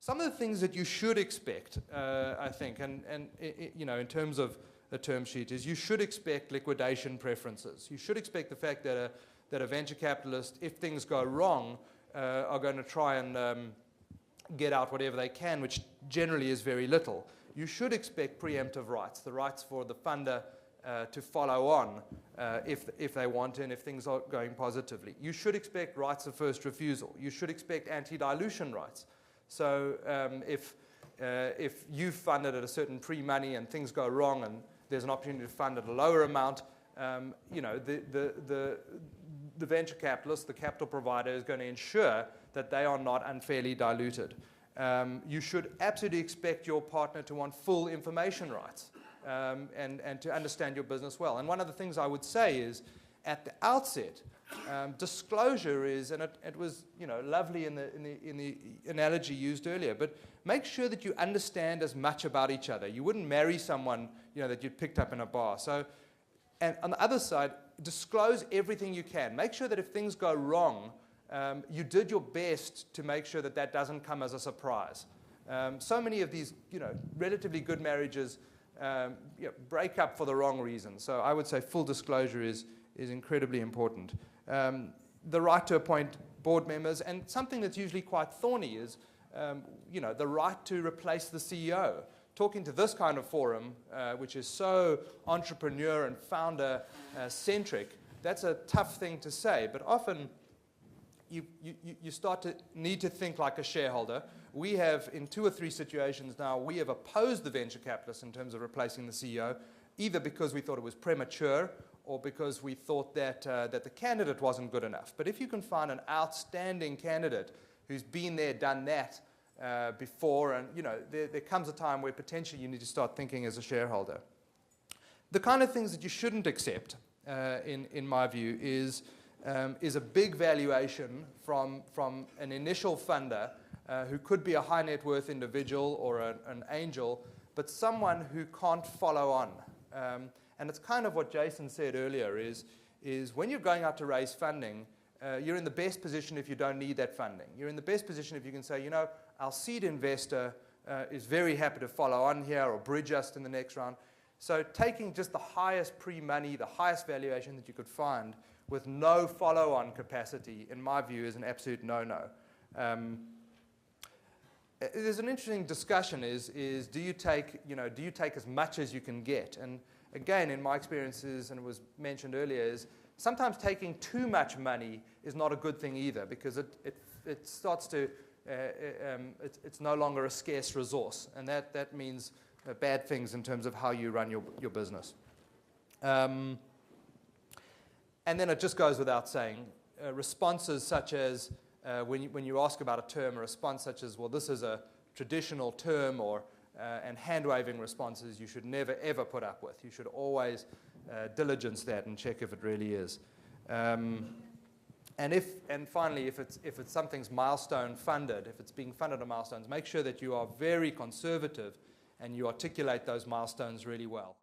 Some of the things that you should expect, I think, and you know, in terms of the term sheet, is you should expect liquidation preferences. You should expect the fact that a venture capitalist, if things go wrong, are going to try and get out whatever they can, which generally is very little. You should expect preemptive rights, the rights for the funder to follow on if they want and if things are going positively. You should expect rights of first refusal. You should expect anti-dilution rights. So if you've funded at a certain pre-money and things go wrong and there's an opportunity to fund at a lower amount, you know, the venture capitalist, the capital provider, is going to ensure that they are not unfairly diluted. You should absolutely expect your partner to want full information rights and to understand your business well. And one of the things I would say is, at the outset, disclosure is, and it was, you know, lovely in the analogy used earlier, but make sure that you understand as much about each other. You wouldn't marry someone, you know, that you'd picked up in a bar. So, and on the other side, disclose everything you can. Make sure that if things go wrong, you did your best to make sure that that doesn't come as a surprise. So many of these, you know, relatively good marriages you know, break up for the wrong reason. So I would say full disclosure is incredibly important. The right to appoint board members, and something that's usually quite thorny is, you know, the right to replace the CEO. Talking to this kind of forum, which is so entrepreneur and founder centric, that's a tough thing to say, but often you start to need to think like a shareholder. We have, in 2 or 3 situations now, we have opposed the venture capitalists in terms of replacing the CEO, either because we thought it was premature or because we thought that the candidate wasn't good enough. But if you can find an outstanding candidate who's been there, done that before, and you know, there comes a time where potentially you need to start thinking as a shareholder. The kind of things that you shouldn't accept, in my view, is a big valuation from an initial funder who could be a high net worth individual or an angel, but someone who can't follow on. And it's kind of what Jason said earlier, is when you're going out to raise funding, you're in the best position if you don't need that funding. You're in the best position if you can say, you know, our seed investor is very happy to follow on here or bridge us in the next round. So taking just the highest pre-money, the highest valuation that you could find with no follow-on capacity, in my view, is an absolute no-no. There's an interesting discussion is do you take as much as you can get? And again, in my experiences, and it was mentioned earlier, is sometimes taking too much money is not a good thing either, because it starts to, it's no longer a scarce resource, and that means bad things in terms of how you run your business. And then it just goes without saying, responses such as, when you ask about a term, a response such as, well, this is a traditional term, or and hand-waving responses you should never, ever put up with. You should always diligence that and check if it really is. And finally, if something's milestone funded, if it's being funded on milestones, make sure that you are very conservative and you articulate those milestones really well.